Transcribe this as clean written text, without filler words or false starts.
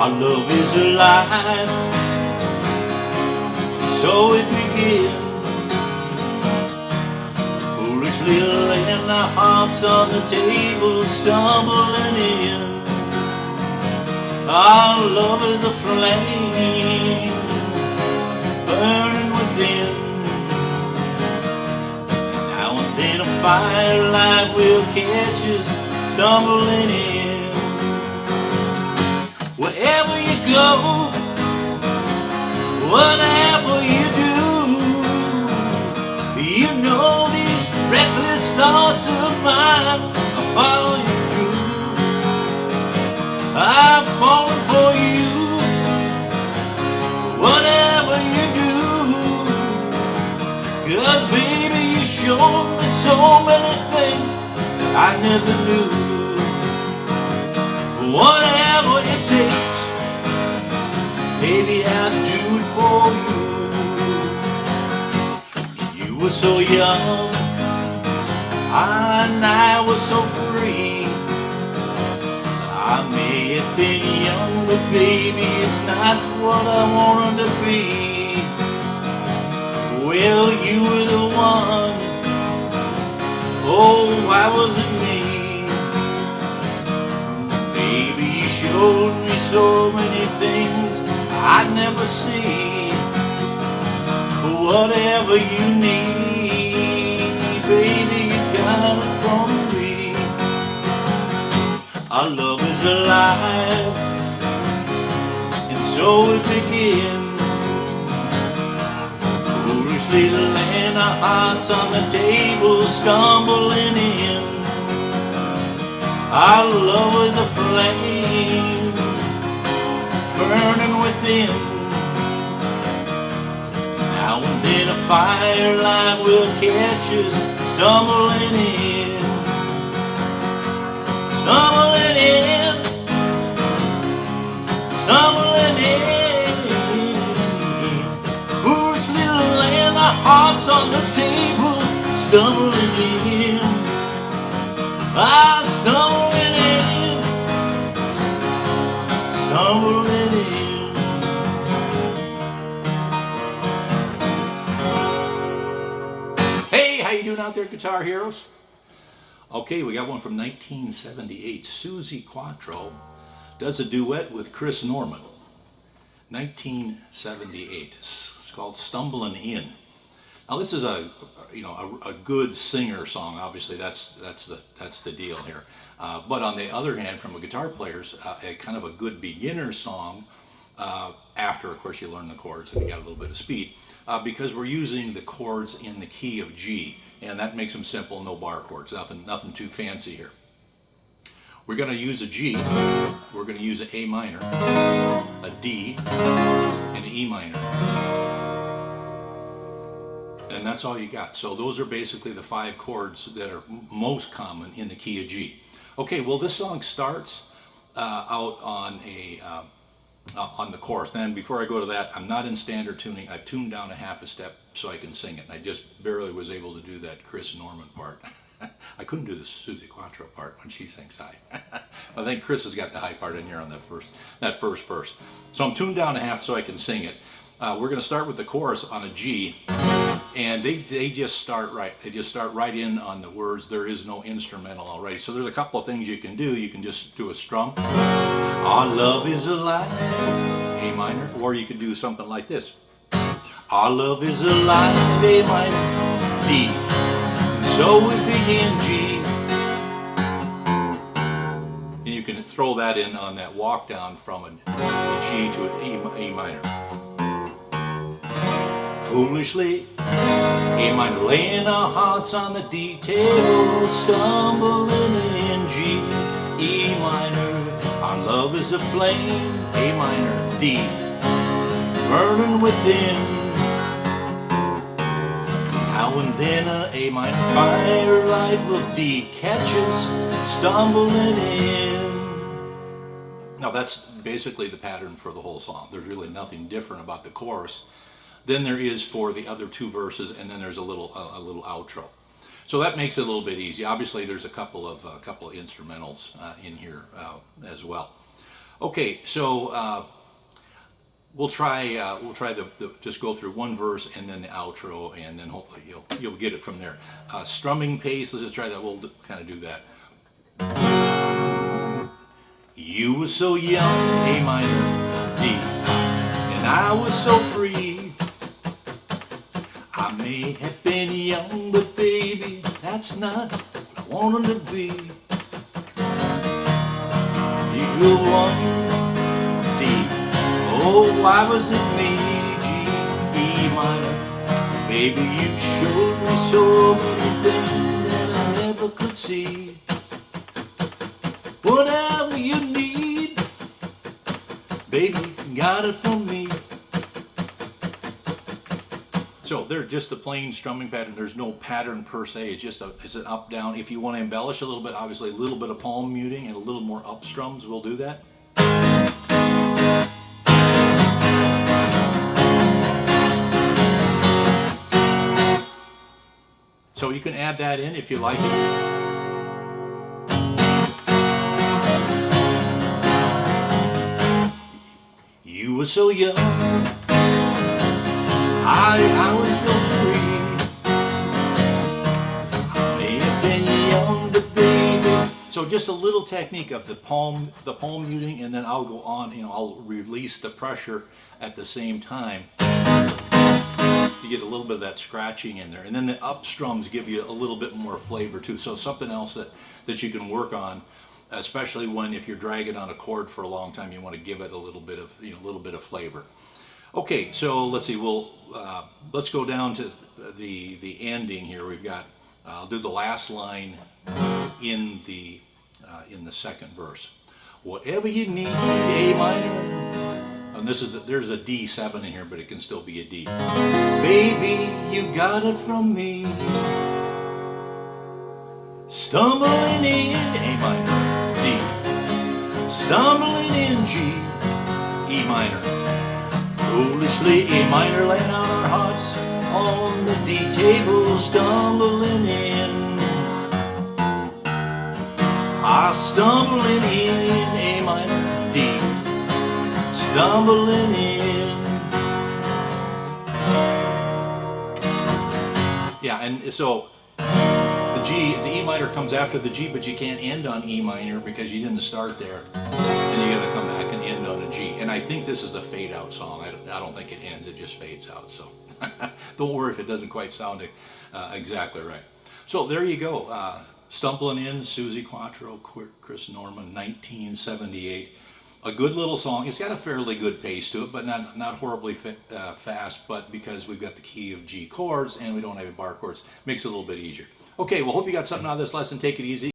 Our love is alive, so it begins. Foolishly laying our hearts on the table, stumbling in. Our love is a flame burning within. Now and then a firelight will catch us stumbling in. Wherever you go, whatever you do, you know these reckless thoughts of mine are following you through. I've fallen for you, whatever you do, 'cause baby you showed me so many things that I never knew. Whatever it takes, baby I'll do it for you. You were so young, and I was so free. I may have been young, but baby, it's not what I wanted to be. Well, you were the one, oh, why was it me? Baby, you showed me so many things I'd never see. Whatever you need, baby, you got it from me. Our love is alive, and so it begins. Foolishly laying our hearts on the table, stumbling in. Our love is a flame burning within. Now and then a firelight will catch us stumbling in. Stumbling in, stumbling in. Foolishly laying our hearts on the table, stumbling in. I'm stumbling in, stumbling in. Hey, how you doing out there, Guitar Heroes? Okay, we got one from 1978. Suzie Quatro does a duet with Chris Norman. 1978. It's called "Stumblin' In." Now this is a good singer song. Obviously, that's the deal here. But on the other hand, from a guitar player's, a kind of a good beginner song. After, of course, you learn the chords and you got a little bit of speed, because we're using the chords in the key of G. And that makes them simple, no bar chords, nothing too fancy here. We're going to use a G, we're going to use an A minor, a D, and an E minor. And that's all you got. So those are basically the 5 chords that are most common in the key of G. Okay, well this song starts out on the chorus. And before I go to that, I'm not in standard tuning. I've tuned down a half a step so I can sing it. And I just barely was able to do that Chris Norman part. I couldn't do the Suzie Quatro part when she sings high. I think Chris has got the high part in here on that first verse. So I'm tuned down a half so I can sing it. We're going to start with the chorus on a G. And they just start right. They just start right in on the words. There is no instrumental already. So there's a couple of things you can do. You can just do a strum. Our love is alive, A minor. Or you can do something like this. Our love is alive, A minor, D. So we begin G. And you can throw that in on that walk down from a G to an A minor. Foolishly, A minor, laying our hearts on the D table, stumbling in G, E minor. Our love is a flame, A minor, D, burning within. Now and then a minor firelight will D catch us, stumbling in. Now that's basically the pattern for the whole song. There's really nothing different about the chorus than there is for the other 2 verses, and then there's a little outro. So that makes it a little bit easy. Obviously, there's a couple of instrumentals in here as well. Okay, so we'll try just go through one verse and then the outro, and then hopefully you'll get it from there. Strumming pace. Let's just try that. We'll kind of do that. You were so young, A minor, D, and I was so free. I may have been young, but baby, that's not what I wanted to be. You were one, D, oh, why was it me, G, E minor? Baby, you showed me so many things that I never could see. Whatever you need, baby, got it from me. So they're just a plain strumming pattern. There's no pattern per se. It's an up down. If you want to embellish a little bit, obviously a little bit of palm muting and a little more up strums will do that. So you can add that in if you like it. You were so young, I was so free. I may have been young, but baby. So just a little technique of the palm muting, and then I'll go on. I'll release the pressure at the same time. You get a little bit of that scratching in there, and then the up strums give you a little bit more flavor too. So something else that you can work on, especially if you're dragging on a chord for a long time, you want to give it a little bit of flavor. Okay, so let's see. Let's go down to the ending here. We've got. I'll do the last line in the second verse. Whatever you need, A minor. And there's a D7 in here, but it can still be a D. Baby, you got it from me. Stumbling in A minor, D. Stumbling in G, E minor. Foolishly A minor, laying out our hearts on the D table, stumbling in. Stumbling in A minor, D. Stumbling in. Yeah, and so the E minor comes after the G, but you can't end on E minor because you didn't start there. And you got to come back and end on a G. And I think this is the fade out song. I don't think it ends, it just fades out. So don't worry if it doesn't quite sound exactly right. So there you go. Stumblin' In, Suzie, Quatro, Chris Norman, 1978. A good little song. It's got a fairly good pace to it, but not horribly fast. But because we've got the key of G chords and we don't have bar chords, makes it a little bit easier. Okay, well, hope you got something out of this lesson. Take it easy.